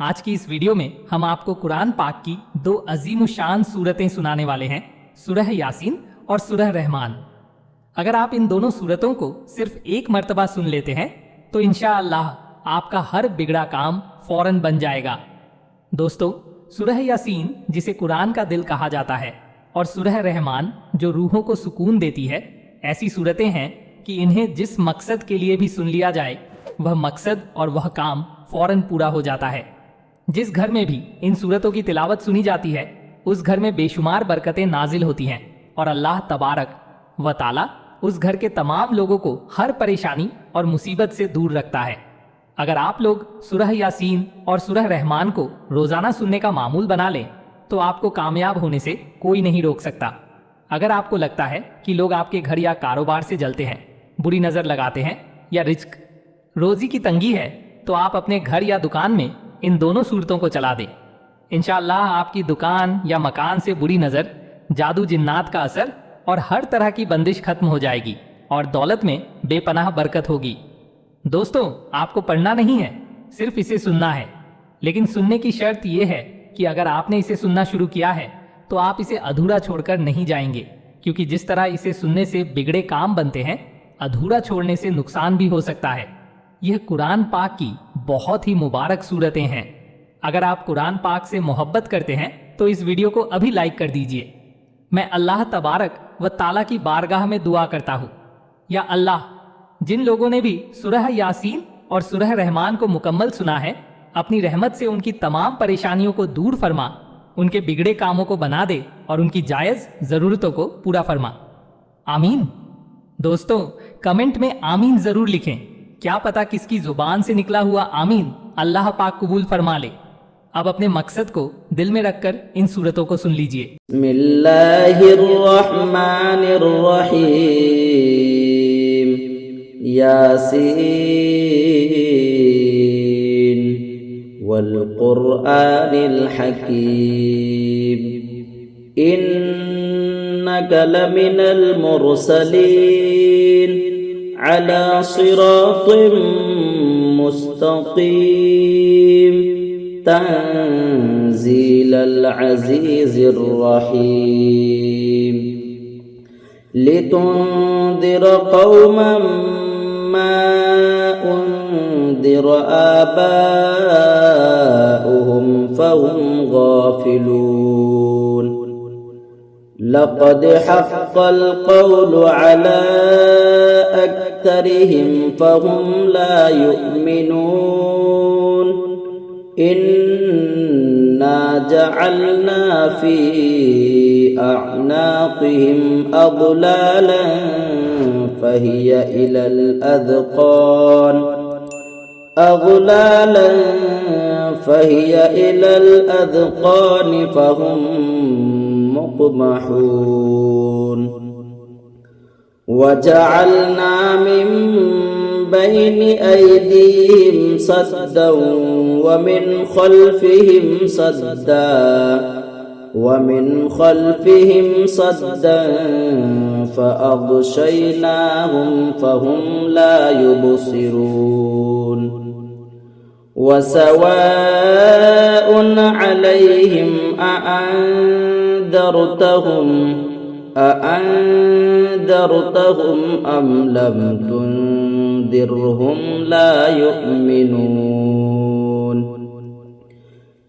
आज की इस वीडियो में हम आपको कुरान पाक की दो अजीमुशान सूरतें सुनाने वाले हैं, सूरह यासीन और सूरह रहमान। अगर आप इन दोनों सूरतों को सिर्फ एक मर्तबा सुन लेते हैं तो इंशाअल्लाह आपका हर बिगड़ा काम फौरन बन जाएगा। दोस्तों, सूरह यासीन जिसे कुरान का दिल कहा जाता है और सूरह रहमान जो रूहों को सुकून देती है, ऐसी सूरतें हैं कि इन्हें जिस मकसद के लिए भी सुन लिया जाए वह मकसद और वह काम फौरन पूरा हो जाता है। जिस घर में भी इन सूरतों की तिलावत सुनी जाती है उस घर में बेशुमार बरकतें नाजिल होती हैं और अल्लाह तबारक व ताला उस घर के तमाम लोगों को हर परेशानी और मुसीबत से दूर रखता है। अगर आप लोग सूरह यासीन और सूरह रहमान को रोजाना सुनने का मामूल बना लें तो आपको कामयाब होने से कोई नहीं रोक सकता। अगर आपको लगता है कि लोग आपके घर या कारोबार से जलते हैं, बुरी नजर लगाते हैं या रिज्क रोजी की तंगी है, तो आप अपने घर या दुकान में इन दोनों सूरतों को चला दें। इंशाअल्लाह आपकी दुकान या मकान से बुरी नजर, जादू जिन्नात का असर और हर तरह की बंदिश खत्म हो जाएगी और दौलत में बेपनाह बरकत होगी। दोस्तों, आपको पढ़ना नहीं है, सिर्फ इसे सुनना है। लेकिन सुनने की शर्त यह है कि अगर आपने इसे सुनना शुरू किया है तो आप इसे अधूरा छोड़कर नहीं जाएंगे, क्योंकि जिस तरह इसे सुनने से बिगड़े काम बनते हैं, अधूरा छोड़ने से नुकसान भी हो सकता है। यह कुरान पाक की बहुत ही मुबारक सूरतें हैं। अगर आप कुरान पाक से मोहब्बत करते हैं तो इस वीडियो को अभी लाइक कर दीजिए। मैं अल्लाह तबारक व ताला की बारगाह में दुआ करता हूँ, या अल्लाह, जिन लोगों ने भी सूरह यासीन और सूरह रहमान को मुकम्मल सुना है, अपनी रहमत से उनकी तमाम परेशानियों को दूर फरमा, उनके बिगड़े कामों को बना दे और उनकी जायज जरूरतों को पूरा फरमा। आमीन। दोस्तों, कमेंट में आमीन जरूर लिखें। क्या पता किसकी जुबान से निकला हुआ आमीन अल्लाह पाक कबूल फरमा ले। अब अपने मकसद को दिल में रखकर इन सूरतों को सुन लीजिए। बिस्मिल्लाहिर्रहमानिर्रहीम। यासीन वल कुरआनिल हकीम। इन्नका लमिनल मुरसलीन अला सिरातिम मुस्तकीम। तंजीलल अज़ीज़िर रहीम। लितुंदिर कौमन मा उन्दिर आबाउहुम फहुम गाफिलून। लक़द हक़्क़ल क़ौलु अला अक्तरिहिम फहुम ला युमिनून। इन्ना जअलना फी अअनाक़िहिम अग़लालन फहिय इलल अज़क़ान फहुम मुक़महून। वजअलना मिन बैन अयदीहिम सद्दन वमिन खल्फिहिम सद्दन फ़अग़शयनाहुम फ़हुम ला युबसिरून। वसवाउन अलैहिम अअंदरतहुम अम लम तुंदिरहुम ला युमिनून।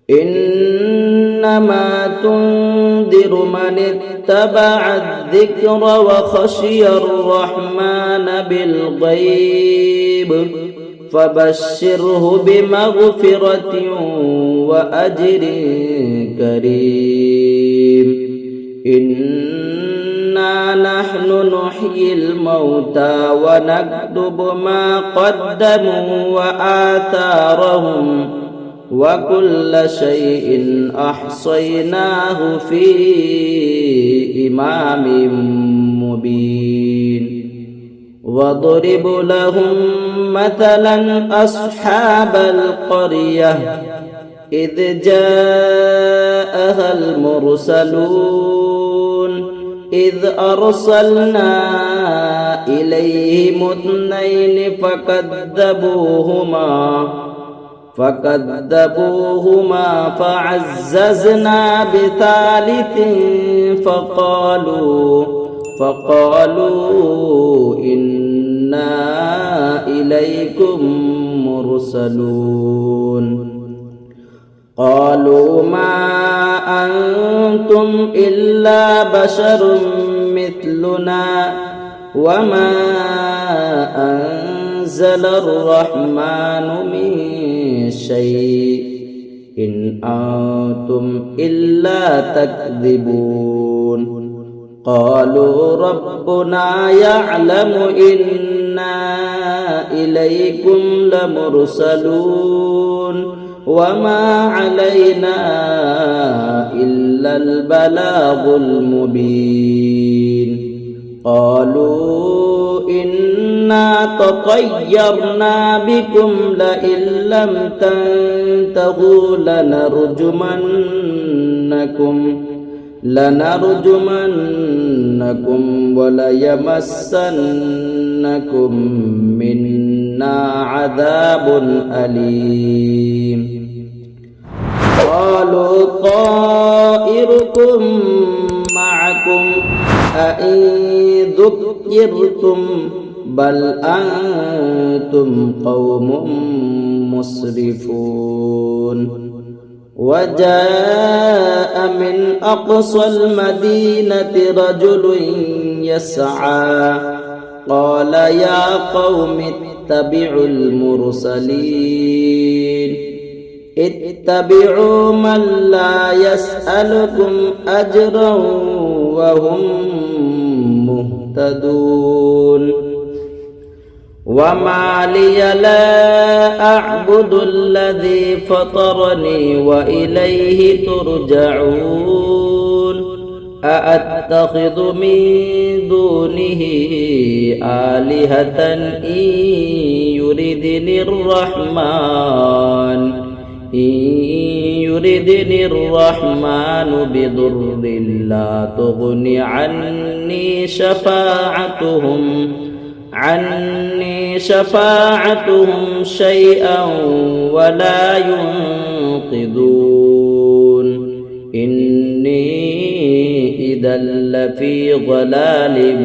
इन्नमा तुंदिरु मन इत्तबअ-अज़्ज़िक्र व खशियर रहमान बिल गैब फबश्शिरहु बिमग़फ़िरतिन व अज्रिन करीम। इन्ना नहनु नुह्यिल मौता व नक्तुबु मा क़द्दमू व आथारहुम व कुल्ल शैइन अहसयनाहु फी इमामिन मुबीन। वदरिब लहुम मथलन अस्हाबल क़रियह इज़ जाअहल मुरसलून। إذ أرسلنا إليهم اثنين فكذبوهما فعززنا بثالث فقالوا إنا إليكم مرسلون قالوا ما أنتم إلا بشر مثلنا وما أنزل الرحمن من شيء إن أنتم إلا تكذبون قالوا ربنا يعلم إنا إليكم لمرسلون وما علينا إلا البلاغ المبين قالوا إنا تطيرنا بكم لئن لم تنتهوا لنرجمنكم وليمسنكم منا عذاب أليم قالوا طائركم معكم أئن ذكرتم بل أنتم قوم مسرفون وجاء من أقصى المدينة رجل يسعى قال يا قوم اتبعوا المرسلين اتبعوا من لا يسألكم أجرا وهم مهتدون وما لي لا أعبد الذي فطرني وإليه ترجعون أأتخذ من دونه آلهة إن يردني الرحمن بضر لا تغن عني شفاعتهم شيئا ولا ينقذون إني إذا لفي ضلال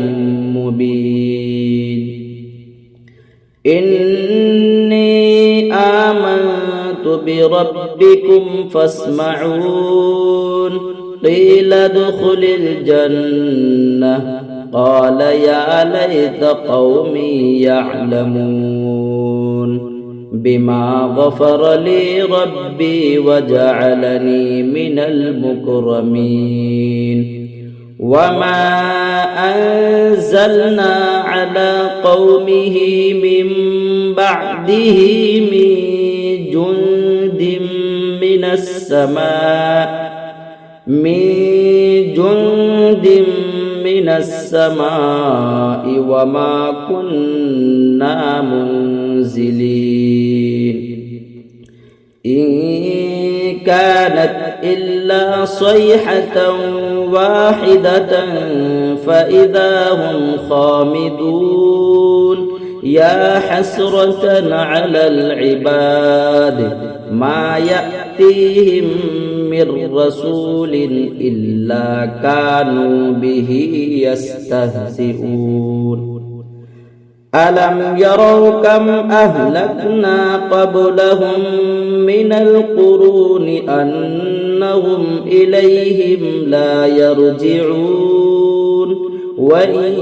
مبين إني آمنت بربكم فاسمعون قيل ادخل الجنة قال يا ليت قومي يعلمون بما غفر لي ربي وجعلني من المكرمين وما أنزلنا على قومه من بعده من جند من السماء وما كنا منزلين إن كانت إلا صيحة واحدة فإذا هم خامدون يا حسرة على العباد ما يأتيهم من رسول إلا كانوا به يستهزئون ألم يروا كم أهلكنا قبلهم من القرون أنهم إليهم لا يرجعون وإن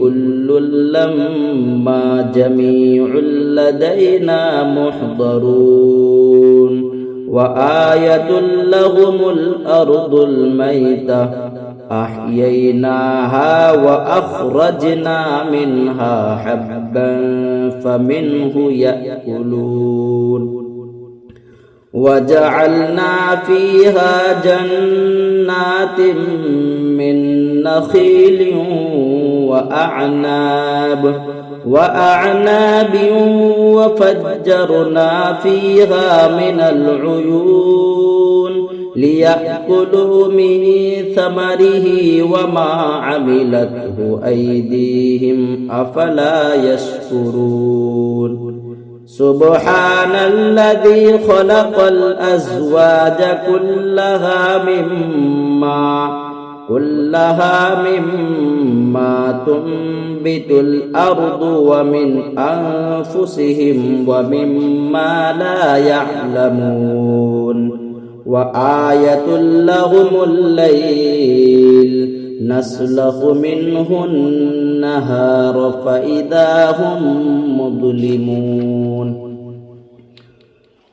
كل لما جميع لدينا محضرون وآية لهم الأرض الميتة أحييناها وأخرجنا منها حبا فمنه يأكلون وجعلنا فيها جنات من نخيل وأعناب وفجرنا فيها من العيون ليأكلوا من ثمره وما عملته أيديهم أفلا يشكرون سبحان الذي خلق الأزواج كلها مما تنبت الأرض ومن أنفسهم ومما لا يعلمون وآية لهم الليل نسلخ منه النهار فإذا هم مظلمون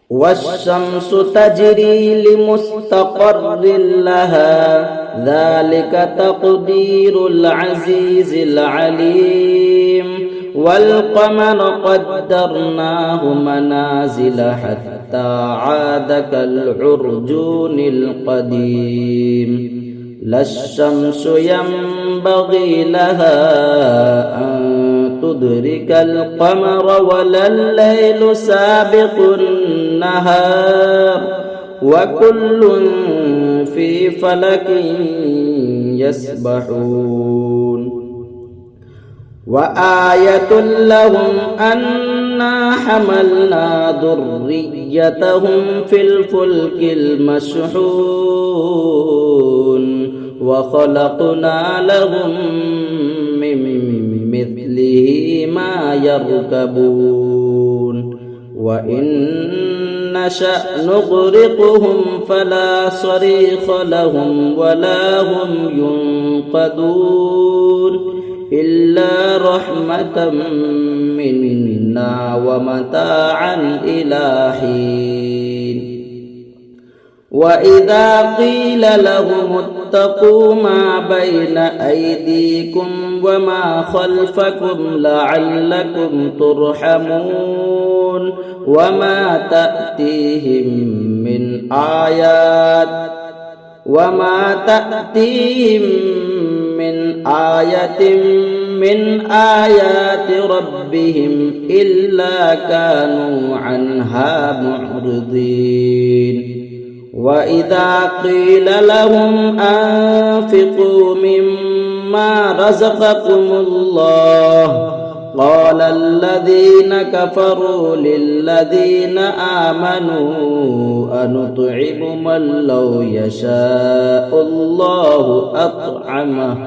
والشمس تجري لمستقر لها ذلك تقدير العزيز العليم والقمر قدرناه منازل حتى عاد كالعرجون القديم لا الشمس ينبغي لها أن تدرك القمر ولا الليل سابق النهار وكل في فلك يسبحون وآية لهم أنا حملنا ذريتهم في الفلك المشحون وخلقنا لهم من مثله ما يركبون وإن نشأ نغرقهم فلا صريخ لهم ولا هم ينقذون إلا رحمة منا ومتاعا إلى حين وإذا قيل لهم اتقوا ما بين أيديكم وما خلفكم لعلكم ترحمون وما تأتيهم من آية من آيات ربهم إلا كانوا عنها معرضين وإذا قيل لهم أنفقوا مما رزقكم الله قال الذين كفروا للذين آمنوا أنطعم من لو يشاء الله أطعمه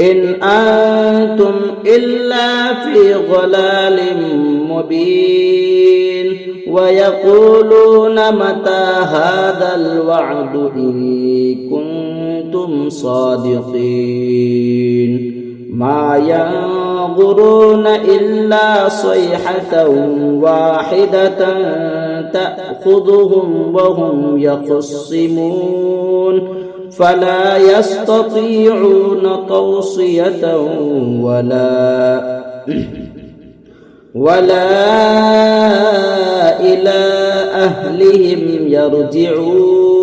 إن أنتم إلا في ضلال مبين ويقولون متى هذا الوعد إن كنتم صادقين ما ينظرون إلا صيحة واحدة تأخذهم وهم يخصمون فلا يستطيعون توصية ولا إلى أهلهم يرجعون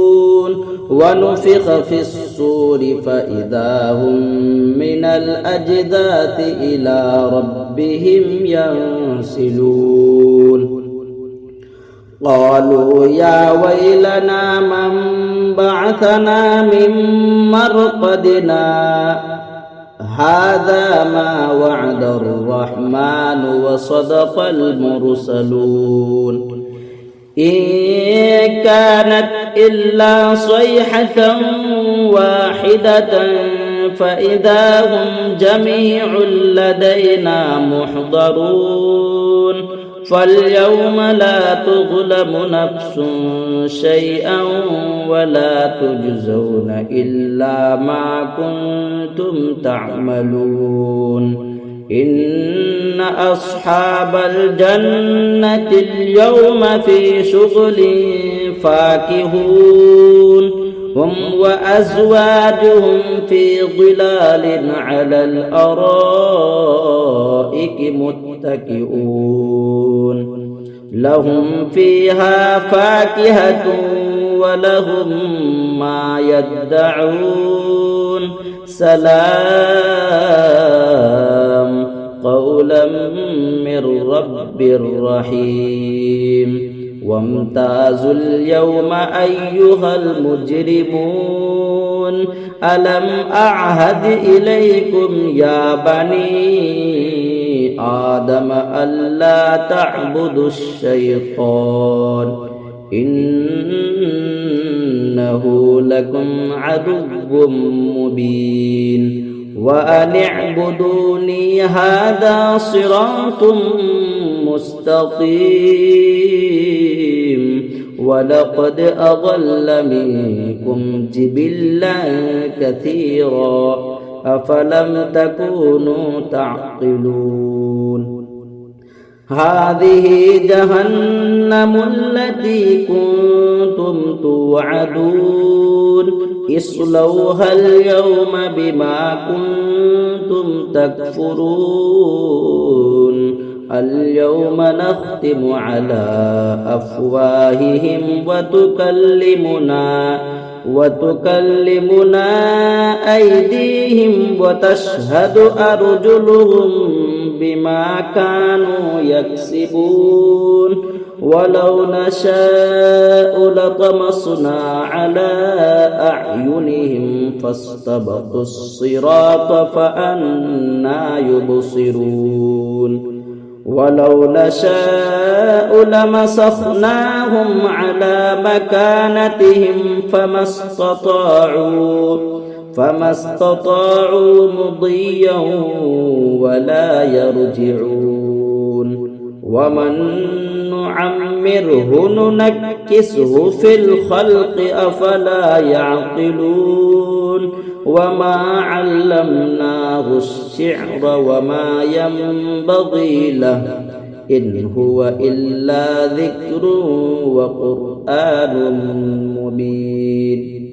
ونفخ في الصور فإذا هم من الأجداث إلى ربهم ينسلون قالوا يا ويلنا من بعثنا من مرقدنا هذا ما وعد الرحمن وصدق المرسلون إن كانت إلا صيحة واحدة فإذا هم جميع لدينا محضرون فاليوم لا تظلم نفس شيئا ولا تجزون إلا ما كنتم تعملون إن أصحاب الجنة اليوم في شغل فاكهون هم وأزواجهم في ظلال على الأرائك متكئون لهم فيها فاكهة ولهم ما يدعون سلام قولا من رب رحيم وامتازوا اليوم أيها المجرمون ألم أعهد إليكم يا بني آدم ألا تعبدوا الشيطان إنه لكم عدو مبين وأن اعبدوني هذا صراط مستقيم ولقد أضل منكم جبلا كثيرا أفلم تكونوا تعقلون هذه جهنم التي كنتم توعدون اصلوها اليوم بما كنتم تكفرون اليوم نختم على أفواههم وتكلمنا أيديهم وتشهد أرجلهم بما كانوا يكسبون ولو نشاء لطمسنا على أعينهم فاستبقوا الصراط فأنى يبصرون ولو نشاء لمسخناهم على مكانتهم فما استطاعوا مضيا ولا يرجعون ومن نعمره ننكسه في الخلق أفلا يعقلون وما علمناه الشعر وما ينبغي له إن هو إلا ذكر وقرآن مبين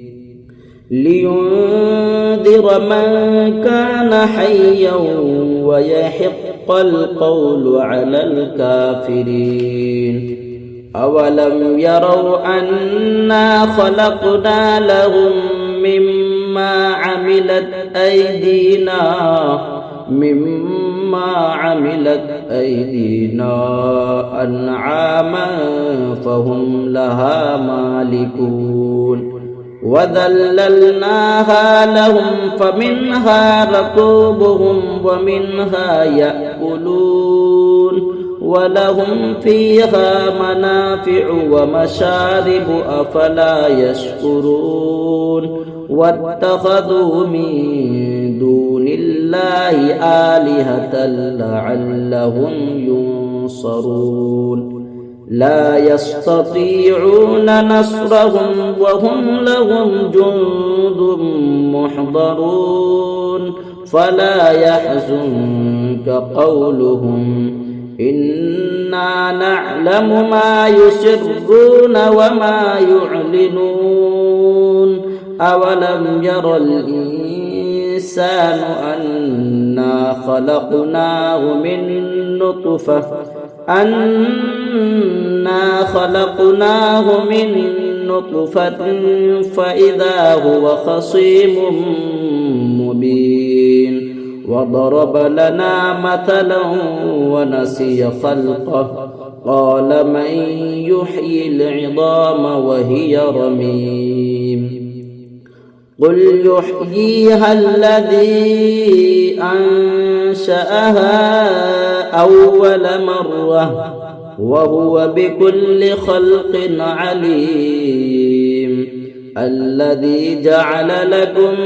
لينذر من كان حيا ويحق القول على الكافرين أولم يروا أنا خلقنا لهم مما عملت أيدينا أنعاما فهم لها مالكون وذللناها لهم فمنها ركوبهم ومنها يأكلون ولهم فيها منافع ومشارب أفلا يشكرون واتخذوا من دون الله آلهة لعلهم ينصرون لا يستطيعون نصرهم وهم لهم جند محضرون فلا يحزنك قولهم إنا نعلم ما يسرون وما يعلنون أولم ير الإنسان أنا خلقناه من نطفة فإذا هو خصيم مبين وضرب لنا مثلا ونسي خلقه قال من يحيي العظام وهي رميم قل يحييها الذي أنشأها أول مرة وهو بكل خلق عليم الذي جعل لكم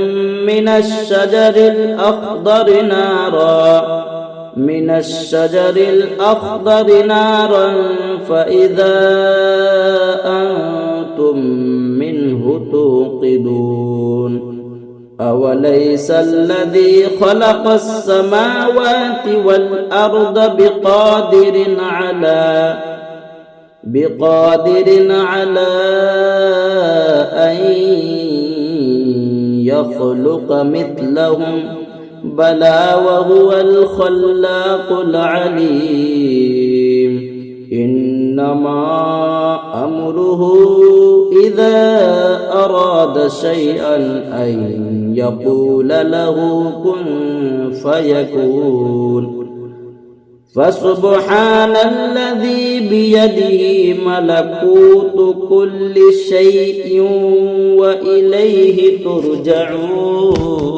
من الشجر الأخضر نارا فإذا أنتم منه توقدون أوليس الذي خلق السماوات والأرض بقادر على أن يخلق مثلهم بلى وهو الخلاق العليم إنما أمره إذا أراد شيئا أن يقول له كن فيكون فسبحان الذي بيده ملكوت كل شيء وإليه ترجعون